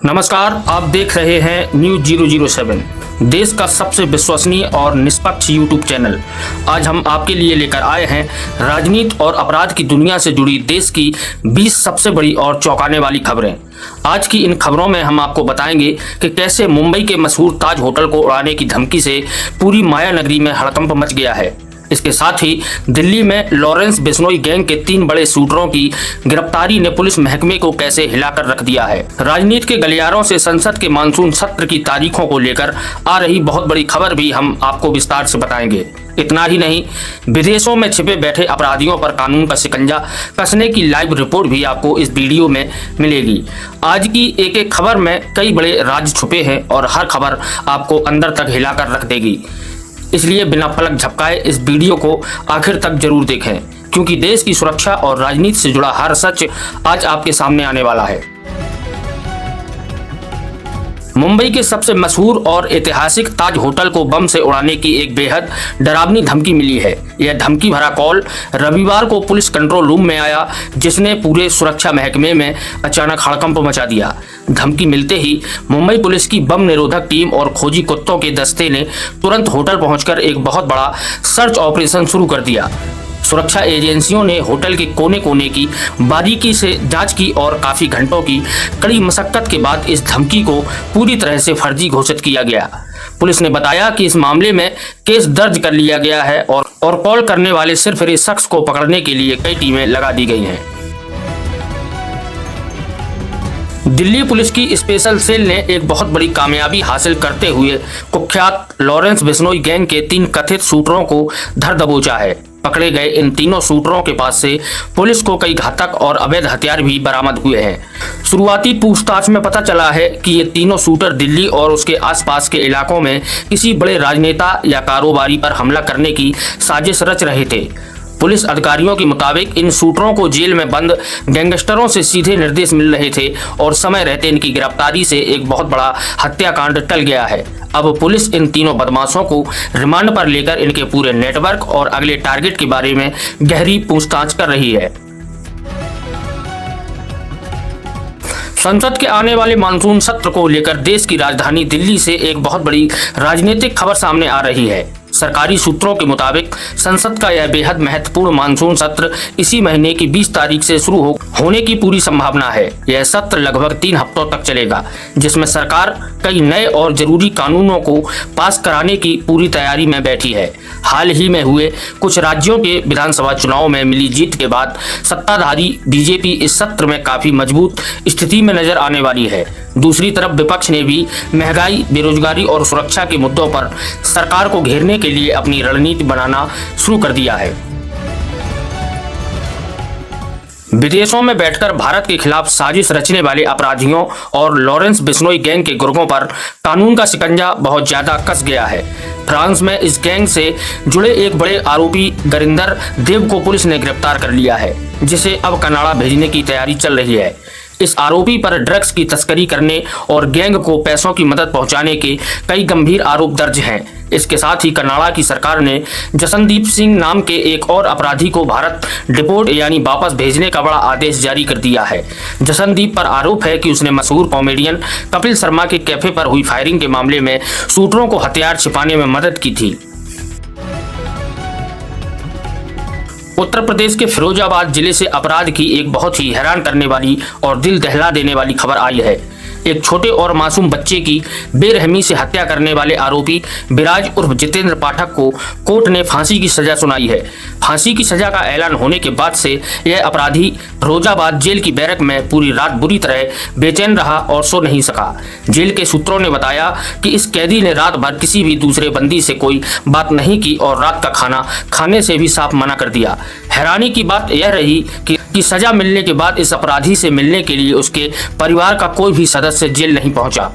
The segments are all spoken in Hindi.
नमस्कार, आप देख रहे हैं न्यूज 007, देश का सबसे विश्वसनीय और निष्पक्ष यूट्यूब चैनल। आज हम आपके लिए लेकर आए हैं राजनीति और अपराध की दुनिया से जुड़ी देश की 20 सबसे बड़ी और चौंकाने वाली खबरें। आज की इन खबरों में हम आपको बताएंगे कि कैसे मुंबई के मशहूर ताज होटल को उड़ाने की धमकी से पूरी माया नगरी में हड़कंप मच गया है। इसके साथ ही दिल्ली में लॉरेंस बिश्नोई गैंग के 3 बड़े शूटरों की गिरफ्तारी ने पुलिस महकमे को कैसे हिलाकर रख दिया है। राजनीति के गलियारों से संसद के मानसून सत्र की तारीखों को लेकर आ रही बहुत बड़ी खबर भी हम आपको विस्तार से बताएंगे। इतना ही नहीं, विदेशों में छिपे बैठे अपराधियों पर कानून का शिकंजा कसने की लाइव रिपोर्ट भी आपको इस वीडियो में मिलेगी। आज की एक एक खबर में कई बड़े राज छुपे हैं और हर खबर आपको अंदर तक हिलाकर रख देगी। इसलिए बिना पलक झपकाए इस वीडियो को आखिर तक जरूर देखें, क्योंकि देश की सुरक्षा और राजनीति से जुड़ा हर सच आज आपके सामने आने वाला है। मुंबई के सबसे मशहूर और ऐतिहासिक ताज होटल को बम से उड़ाने की एक बेहद डरावनी धमकी मिली है। यह धमकी भरा कॉल रविवार को पुलिस कंट्रोल रूम में आया, जिसने पूरे सुरक्षा महकमे में अचानक हड़कंप मचा दिया। धमकी मिलते ही मुंबई पुलिस की बम निरोधक टीम और खोजी कुत्तों के दस्ते ने तुरंत होटल पहुंचकर एक बहुत बड़ा सर्च ऑपरेशन शुरू कर दिया। सुरक्षा एजेंसियों ने होटल के कोने कोने की बारीकी से जांच की और काफी घंटों की कड़ी मशक्कत के बाद इस धमकी को पूरी तरह से फर्जी घोषित किया गया। पुलिस ने बताया कि इस मामले में केस दर्ज कर लिया गया है और कॉल करने वाले सिर्फ शख्स को पकड़ने के लिए कई टीमें लगा दी गई हैं। दिल्ली पुलिस की स्पेशल सेल ने एक बहुत बड़ी कामयाबी हासिल करते हुए कुख्यात लॉरेंस बिश्नोई गैंग के 3 कथित शूटरों को धर दबोचा है। पकड़े गए इन तीनों शूटरों के पास से पुलिस को कई घातक और अवैध हथियार भी बरामद हुए हैं। शुरुआती पूछताछ में पता चला है कि ये तीनों शूटर दिल्ली और उसके आसपास के इलाकों में किसी बड़े राजनेता या कारोबारी पर हमला करने की साजिश रच रहे थे। पुलिस अधिकारियों के मुताबिक इन शूटरों को जेल में बंद गैंगस्टरों से सीधे निर्देश मिल रहे थे और समय रहते इनकी गिरफ्तारी से एक बहुत बड़ा हत्याकांड टल गया है। अब पुलिस इन तीनों बदमाशों को रिमांड पर लेकर इनके पूरे नेटवर्क और अगले टारगेट के बारे में गहरी पूछताछ कर रही है। संसद के आने वाले मानसून सत्र को लेकर देश की राजधानी दिल्ली से एक बहुत बड़ी राजनीतिक खबर सामने आ रही है। सरकारी सूत्रों के मुताबिक संसद का यह बेहद महत्वपूर्ण मानसून सत्र इसी महीने की 20 तारीख से शुरू होने की पूरी संभावना है। यह सत्र लगभग 3 हफ्तों तक चलेगा, जिसमें सरकार कई नए और जरूरी कानूनों को पास कराने की पूरी तैयारी में बैठी है। हाल ही में हुए कुछ राज्यों के विधानसभा चुनाव में मिली जीत के बाद सत्ताधारी बीजेपी इस सत्र में काफी मजबूत स्थिति में नजर आने वाली है। दूसरी तरफ विपक्ष ने भी महंगाई, बेरोजगारी और सुरक्षा के मुद्दों पर सरकार को घेरने के लिए अपनी रणनीति बनाना शुरू कर दिया है। विदेशों में बैठकर भारत के खिलाफ साजिश रचने वाले अपराधियों और लॉरेंस बिश्नोई गैंग के गुर्गों पर कानून का शिकंजा बहुत ज्यादा कस गया है। फ्रांस में इस गैंग से जुड़े एक बड़े आरोपी गरिंदर देव को पुलिस ने गिरफ्तार कर लिया है, जिसे अब कनाडा भेजने की तैयारी चल रही है। इस आरोपी पर ड्रग्स की तस्करी करने और गैंग को पैसों की मदद पहुंचाने के कई गंभीर आरोप दर्ज हैं। इसके साथ ही कनाडा की सरकार ने जसनदीप सिंह नाम के एक और अपराधी को भारत डिपोर्ट यानी वापस भेजने का बड़ा आदेश जारी कर दिया है। जसनदीप पर आरोप है कि उसने मशहूर कॉमेडियन कपिल शर्मा के कैफे पर हुई फायरिंग के मामले में शूटरों को हथियार छिपाने में मदद की थी। उत्तर प्रदेश के फिरोजाबाद जिले से अपराध की एक बहुत ही हैरान करने वाली और दिल दहला देने वाली खबर आई है। एक छोटे और मासूम बच्चे की बेरहमी से हत्या करने वाले आरोपी विराज उर्फ जितेंद्र पाठक को कोर्ट ने फांसी की सजा सुनाई है। फांसी की सजा का ऐलान होने के बाद से यह अपराधी फिरोजाबाद जेल की बैरक में पूरी रात बुरी तरह बेचैन रहा और सो नहीं सका। जेल के सूत्रों ने बताया कि इस कैदी ने रात भर किसी भी दूसरे बंदी से कोई बात नहीं की और रात का खाना खाने से भी साफ मना कर दिया। हैरानी की बात यह रही कि सजा मिलने के बाद इस अपराधी से मिलने के लिए उसके परिवार का कोई भी सदस्य जेल नहीं पहुंचा।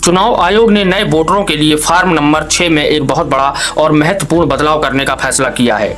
चुनाव आयोग ने नए वोटरों के लिए फार्म नंबर 6 में एक बहुत बड़ा और महत्वपूर्ण बदलाव करने का फैसला किया है।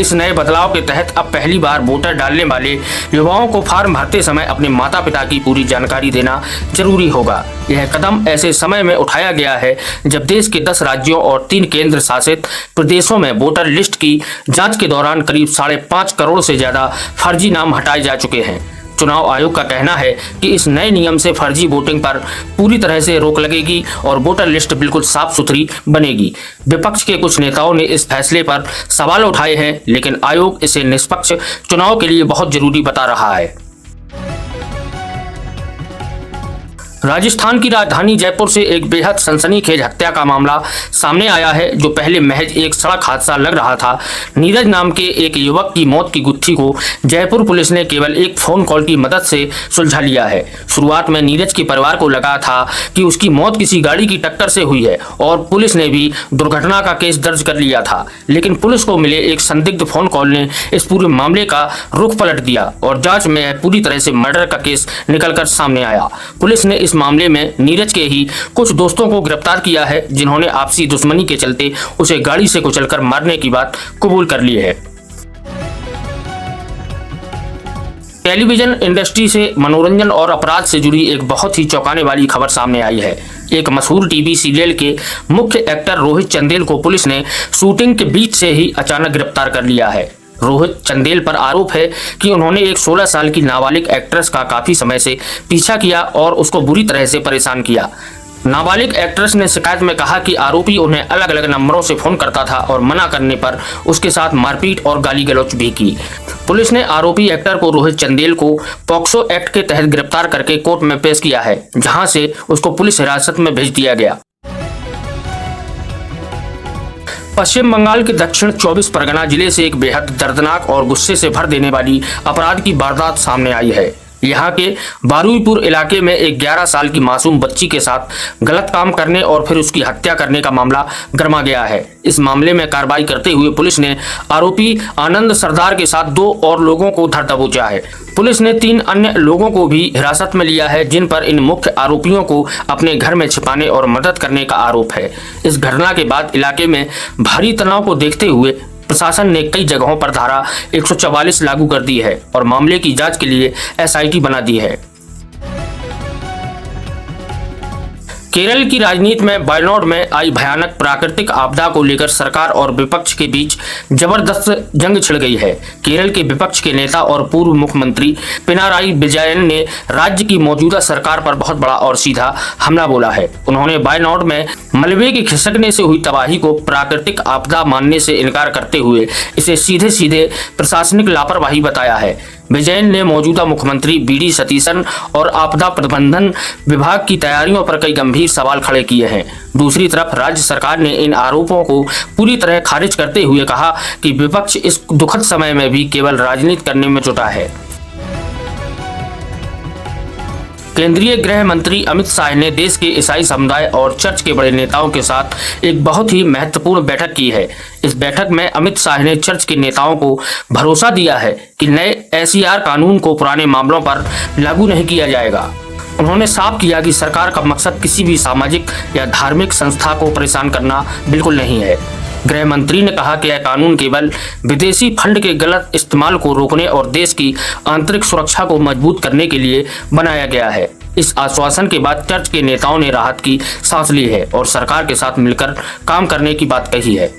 इस नए बदलाव के तहत अब पहली बार वोटर डालने वाले युवाओं को फार्म भरते समय अपने माता पिता की पूरी जानकारी देना जरूरी होगा। यह कदम ऐसे समय में उठाया गया है जब देश के 10 राज्यों और 3 केंद्र शासित प्रदेशों में वोटर लिस्ट की जांच के दौरान करीब 5.5 करोड़ से ज्यादा फर्जी नाम हटाए जा चुके हैं। चुनाव आयोग का कहना है कि इस नए नियम से फर्जी वोटिंग पर पूरी तरह से रोक लगेगी और वोटर लिस्ट बिल्कुल साफ सुथरी बनेगी। विपक्ष के कुछ नेताओं ने इस फैसले पर सवाल उठाए हैं, लेकिन आयोग इसे निष्पक्ष चुनाव के लिए बहुत जरूरी बता रहा है। राजस्थान की राजधानी जयपुर से एक बेहद सनसनीखेज हत्या का मामला सामने आया है, जो पहले महज एक सड़क हादसा लग रहा था। नीरज नाम के एक युवक की मौत की गुत्थी को जयपुर पुलिस ने केवल एक फोन कॉल की मदद से सुलझा लिया है। शुरुआत में नीरज के परिवार को लगा था कि उसकी मौत किसी गाड़ी की टक्कर से हुई है और पुलिस ने भी दुर्घटना का केस दर्ज कर लिया था, लेकिन पुलिस को मिले एक संदिग्ध फोन कॉल ने इस पूरे मामले का रुख पलट दिया और जांच में पूरी तरह से मर्डर का केस निकलकर सामने आया। पुलिस ने इस मामले में नीरज के ही कुछ दोस्तों को गिरफ्तार किया है, जिन्होंने आपसी दुश्मनी के चलते उसे गाड़ी से कुचलकर मारने की बात कबूल कर ली है। टेलीविजन इंडस्ट्री से मनोरंजन और अपराध से जुड़ी एक बहुत ही चौंकाने वाली खबर सामने आई है। एक मशहूर टीवी सीरियल के मुख्य एक्टर रोहित चंदेल को पुलिस ने शूटिंग के बीच से ही अचानक गिरफ्तार कर लिया है। रोहित चंदेल पर आरोप है कि उन्होंने एक 16 साल की नाबालिग एक्ट्रेस का काफी समय से पीछा किया और उसको बुरी तरह से परेशान किया। नाबालिग एक्ट्रेस ने शिकायत में कहा कि आरोपी उन्हें अलग अलग नंबरों से फोन करता था और मना करने पर उसके साथ मारपीट और गाली गलौज भी की। पुलिस ने आरोपी एक्टर को रोहित चंदेल को पॉक्सो एक्ट के तहत गिरफ्तार करके कोर्ट में पेश किया है, जहां से उसको पुलिस हिरासत में भेज दिया गया। पश्चिम बंगाल के दक्षिण 24 परगना जिले से एक बेहद दर्दनाक और गुस्से से भर देने वाली अपराध की वारदात सामने आई है। यहाँ के बारुईपुर इलाके में एक 11 साल की मासूम बच्ची के साथ गलत काम करने और फिर उसकी हत्या करने का मामला गरमा गया है। इस मामले में कार्रवाई करते हुए पुलिस ने आरोपी आनंद सरदार के साथ 2 और लोगों को धर दबोचा है। पुलिस ने 3 अन्य लोगों को भी हिरासत में लिया है, जिन पर इन मुख्य आरोपियों को अपने घर में छिपाने और मदद करने का आरोप है। इस घटना के बाद इलाके में भारी तनाव को देखते हुए प्रशासन ने कई जगहों पर धारा 144 लागू कर दी है और मामले की जांच के लिए SIT बना दी है। केरल की राजनीति में वायनाड में आई भयानक प्राकृतिक आपदा को लेकर सरकार और विपक्ष के बीच जबरदस्त जंग छिड़ गई है। केरल के विपक्ष के नेता और पूर्व मुख्यमंत्री पिनाराई विजयन ने राज्य की मौजूदा सरकार पर बहुत बड़ा और सीधा हमला बोला है। उन्होंने वायनाड में मलबे के खिसकने से हुई तबाही को प्राकृतिक आपदा मानने से इनकार करते हुए इसे सीधे सीधे प्रशासनिक लापरवाही बताया है। विजयन ने मौजूदा मुख्यमंत्री BD सतीशन और आपदा प्रबंधन विभाग की तैयारियों पर कई गंभीर सवाल खड़े किए हैं। दूसरी तरफ राज्य सरकार ने इन आरोपों को पूरी तरह खारिज करते हुए कहा कि विपक्ष इस दुखद समय में भी केवल राजनीति करने में जुटा है। केंद्रीय गृह मंत्री अमित शाह ने देश के ईसाई समुदाय और चर्च के बड़े नेताओं के साथ एक बहुत ही महत्वपूर्ण बैठक की है। इस बैठक में अमित शाह ने चर्च के नेताओं को भरोसा दिया है कि नए SCR कानून को पुराने मामलों पर लागू नहीं किया जाएगा। उन्होंने साफ किया कि सरकार का मकसद किसी भी सामाजिक या धार्मिक संस्था को परेशान करना बिल्कुल नहीं है। गृह मंत्री ने कहा कि यह कानून केवल विदेशी फंड के गलत इस्तेमाल को रोकने और देश की आंतरिक सुरक्षा को मजबूत करने के लिए बनाया गया है। इस आश्वासन के बाद चर्च के नेताओं ने राहत की सांस ली है और सरकार के साथ मिलकर काम करने की बात कही है।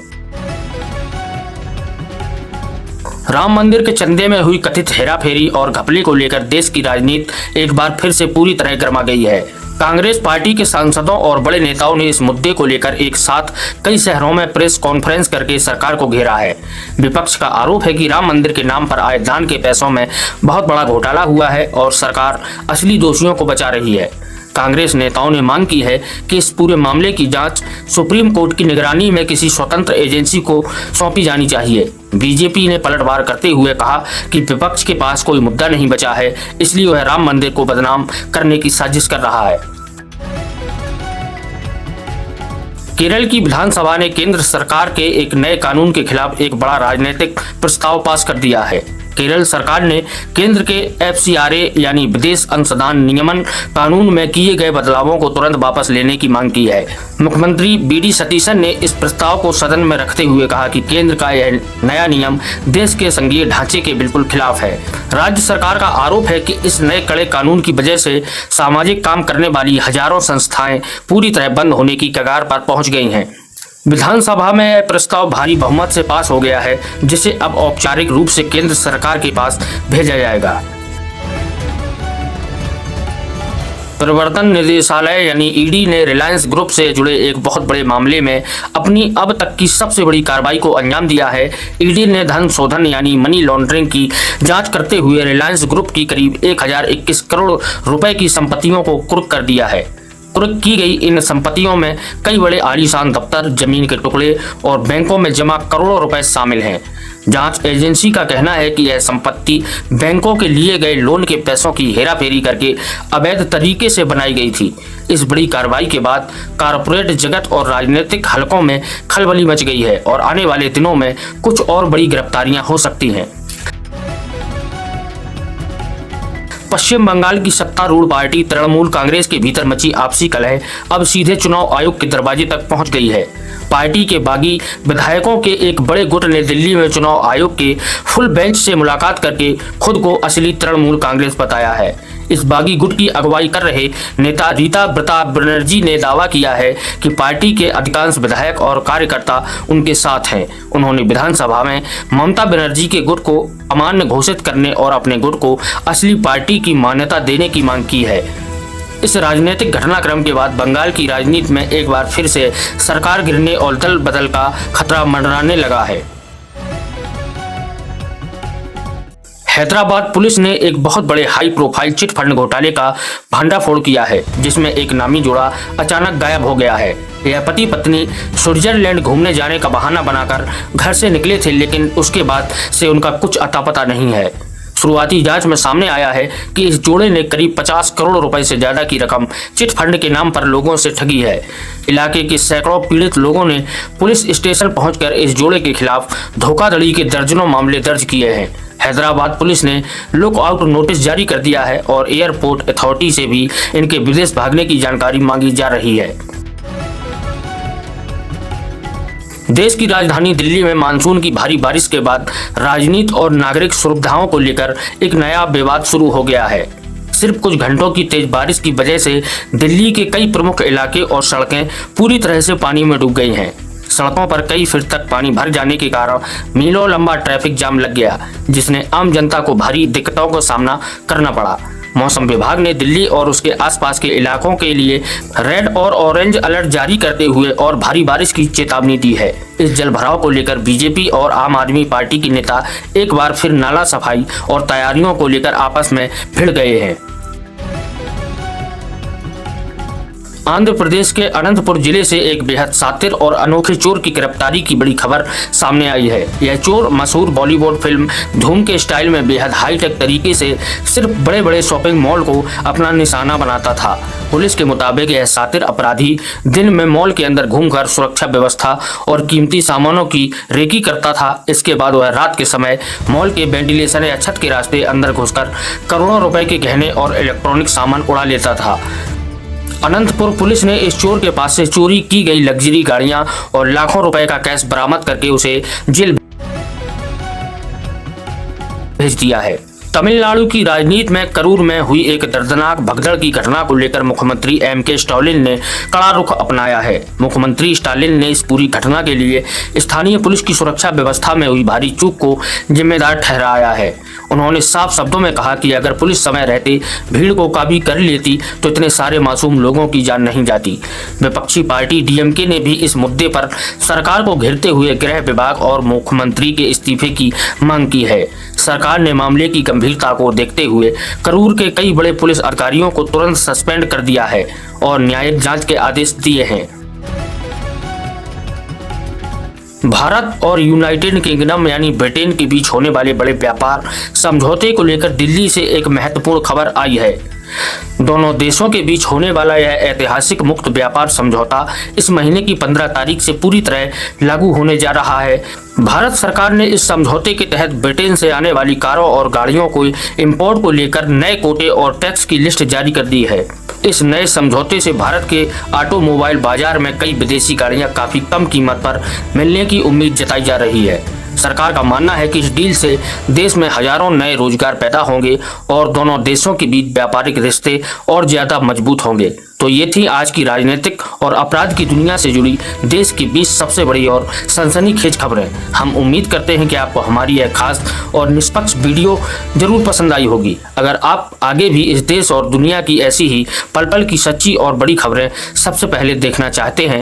राम मंदिर के चंदे में हुई कथित हेराफेरी और घपले को लेकर देश की राजनीति एक बार फिर से पूरी तरह गर्मा गई है। कांग्रेस पार्टी के सांसदों और बड़े नेताओं ने इस मुद्दे को लेकर एक साथ कई शहरों में प्रेस कॉन्फ्रेंस करके सरकार को घेरा है। विपक्ष का आरोप है कि राम मंदिर के नाम पर आए दान के पैसों में बहुत बड़ा घोटाला हुआ है और सरकार असली दोषियों को बचा रही है। कांग्रेस नेताओं ने मांग की है कि इस पूरे मामले की जांच सुप्रीम कोर्ट की निगरानी में किसी स्वतंत्र एजेंसी को सौंपी जानी चाहिए। बीजेपी ने पलटवार करते हुए कहा कि विपक्ष के पास कोई मुद्दा नहीं बचा है, इसलिए वह राम मंदिर को बदनाम करने की साजिश कर रहा है। केरल की विधानसभा ने केंद्र सरकार के एक नए कानून के खिलाफ एक बड़ा राजनीतिक प्रस्ताव पास कर दिया है। केरल सरकार ने केंद्र के FCRA यानी विदेश अंशदान नियमन कानून में किए गए बदलावों को तुरंत वापस लेने की मांग की है। मुख्यमंत्री BD सतीशन ने इस प्रस्ताव को सदन में रखते हुए कहा कि केंद्र का यह नया नियम देश के संघीय ढांचे के बिल्कुल खिलाफ है। राज्य सरकार का आरोप है कि इस नए कड़े कानून की वजह से सामाजिक काम करने वाली हजारों संस्थाएं पूरी तरह बंद होने की कगार पर पहुंच गई हैं। विधानसभा में यह प्रस्ताव भारी बहुमत से पास हो गया है, जिसे अब औपचारिक रूप से केंद्र सरकार के पास भेजा जाएगा। प्रवर्तन निदेशालय यानी ईडी ने रिलायंस ग्रुप से जुड़े एक बहुत बड़े मामले में अपनी अब तक की सबसे बड़ी कार्रवाई को अंजाम दिया है। ईडी ने धन शोधन यानी मनी लॉन्ड्रिंग की जांच करते हुए रिलायंस ग्रुप की करीब 1021 करोड़ रुपए की संपत्तियों को कुर्क कर दिया है। कुर्क की गई इन संपत्तियों में कई बड़े आलीशान दफ्तर, जमीन के टुकड़े और बैंकों में जमा करोड़ों रुपए शामिल हैं। जांच एजेंसी का कहना है कि यह संपत्ति बैंकों के लिए गए लोन के पैसों की हेराफेरी करके अवैध तरीके से बनाई गई थी। इस बड़ी कार्रवाई के बाद कारपोरेट जगत और राजनीतिक हलकों में खलबली मच गई है और आने वाले दिनों में कुछ और बड़ी गिरफ्तारियां हो सकती हैं। पश्चिम बंगाल की सत्तारूढ़ पार्टी तृणमूल कांग्रेस के भीतर मची आपसी कलह अब सीधे चुनाव आयोग के दरवाजे तक पहुंच गई है। पार्टी के बागी विधायकों के एक बड़े गुट ने दिल्ली में चुनाव आयोग के फुल बेंच से मुलाकात करके खुद को असली तृणमूल कांग्रेस बताया है। इस बागी गुट की अगुवाई कर रहे नेता रीता प्रताप बनर्जी ने दावा किया है कि पार्टी के अधिकांश विधायक और कार्यकर्ता उनके साथ हैं। उन्होंने विधानसभा में ममता बनर्जी के गुट को अमान्य घोषित करने और अपने गुट को असली पार्टी की मान्यता देने की मांग की है। इस राजनीतिक घटनाक्रम के बाद बंगाल की राजनीति में एक बार फिर से सरकार गिरने और दल बदल का खतरा मंडराने लगा है। हैदराबाद पुलिस ने एक बहुत बड़े हाई प्रोफाइल चिट फंड घोटाले का भंडाफोड़ किया है, जिसमें एक नामी जोड़ा अचानक गायब हो गया है। यह पति पत्नी स्विट्जरलैंड घूमने जाने का बहाना बनाकर घर से निकले थे, लेकिन उसके बाद से उनका कुछ अता पता नहीं है। शुरुआती जांच में सामने आया है कि इस जोड़े ने करीब 50 करोड़ रुपए से ज्यादा की रकम चिट फंड के नाम पर लोगों से ठगी है। इलाके के सैकड़ों पीड़ित लोगों ने पुलिस स्टेशन पहुंचकर इस जोड़े के खिलाफ धोखाधड़ी के दर्जनों मामले दर्ज किए हैं। हैदराबाद पुलिस ने लुक आउट नोटिस जारी कर दिया है और एयरपोर्ट अथॉरिटी से भी इनके विदेश भागने की जानकारी मांगी जा रही है। देश की राजधानी दिल्ली में मानसून की भारी बारिश के बाद राजनीति और नागरिक सुविधाओं को लेकर एक नया विवाद शुरू हो गया है। सिर्फ कुछ घंटों की तेज बारिश की वजह से दिल्ली के कई प्रमुख इलाके और सड़कें पूरी तरह से पानी में डूब गई हैं। सड़कों पर कई फीट तक पानी भर जाने के कारण मीलों लंबा ट्रैफिक जाम लग गया, जिसने आम जनता को भारी दिक्कतों का सामना करना पड़ा। मौसम विभाग ने दिल्ली और उसके आसपास के इलाकों के लिए रेड और ऑरेंज अलर्ट जारी करते हुए और भारी बारिश की चेतावनी दी है। इस जल भराव को लेकर बीजेपी और आम आदमी पार्टी के नेता एक बार फिर नाला सफाई और तैयारियों को लेकर आपस में भिड़ गए हैं। आंध्र प्रदेश के अनंतपुर जिले से एक बेहद शातिर और अनोखे चोर की गिरफ्तारी की बड़ी खबर सामने आई है। यह चोर मशहूर बॉलीवुड फिल्म धूम के स्टाइल में बेहद हाईटेक तरीके से सिर्फ बड़े बड़े शॉपिंग मॉल को अपना निशाना बनाता था। पुलिस के मुताबिक यह शातिर अपराधी दिन में मॉल के अंदर घूमकर सुरक्षा व्यवस्था और कीमती सामानों की रेकी करता था। इसके बाद वह रात के समय मॉल के वेंटिलेशन या छत के रास्ते अंदर घुसकर करोड़ों रुपए के गहने और इलेक्ट्रॉनिक सामान उड़ा लेता था। अनंतपुर पुलिस ने इस चोर के पास से चोरी की गई लग्जरी गाड़ियां और लाखों रुपए का कैश बरामद करके उसे जेल भेज दिया है। तमिलनाडु की राजनीति में करूर में हुई एक दर्दनाक भगदड़ की घटना को लेकर मुख्यमंत्री एम.के. स्टालिन ने कड़ा रुख अपनाया है। मुख्यमंत्री स्टालिन ने इस पूरी घटना के लिए स्थानीय पुलिस की सुरक्षा व्यवस्था में हुई भारी चूक को जिम्मेदार ठहराया है। उन्होंने साफ शब्दों में कहा कि अगर पुलिस समय रहते भीड़ को काबू कर लेती तो इतने सारे मासूम लोगों की जान नहीं जाती। विपक्षी पार्टी डीएमके ने भी इस मुद्दे पर सरकार को घेरते हुए गृह विभाग और मुख्यमंत्री के इस्तीफे की मांग की है। सरकार ने मामले की गंभीरता को देखते हुए करूर के कई बड़े पुलिस अधिकारियों को तुरंत सस्पेंड कर दिया है और न्यायिक जांच के आदेश दिए हैं। भारत और यूनाइटेड किंगडम यानी ब्रिटेन के बीच होने वाले बड़े व्यापार समझौते को लेकर दिल्ली से एक महत्वपूर्ण खबर आई है। दोनों देशों के बीच होने वाला यह ऐतिहासिक मुक्त व्यापार समझौता इस महीने की 15 तारीख से पूरी तरह लागू होने जा रहा है। भारत सरकार ने इस समझौते के तहत ब्रिटेन से आने वाली कारों और गाड़ियों को इंपोर्ट को लेकर नए कोटे और टैक्स की लिस्ट जारी कर दी है। इस नए समझौते से भारत के ऑटोमोबाइल बाजार में कई विदेशी गाड़ियां काफी कम कीमत पर मिलने की उम्मीद जताई जा रही है। सरकार का मानना है कि इस डील से देश में हजारों नए रोजगार पैदा होंगे और दोनों देशों के बीच व्यापारिक रिश्ते और ज्यादा मजबूत होंगे। तो ये थी आज की राजनीतिक और अपराध की दुनिया से जुड़ी देश की 20 सबसे बड़ी और सनसनीखेज खबरें। हम उम्मीद करते हैं कि आपको हमारी यह खास और निष्पक्ष वीडियो जरूर पसंद आई होगी। अगर आप आगे भी इस देश और दुनिया की ऐसी ही पल पल की सच्ची और बड़ी खबरें सबसे पहले देखना चाहते हैं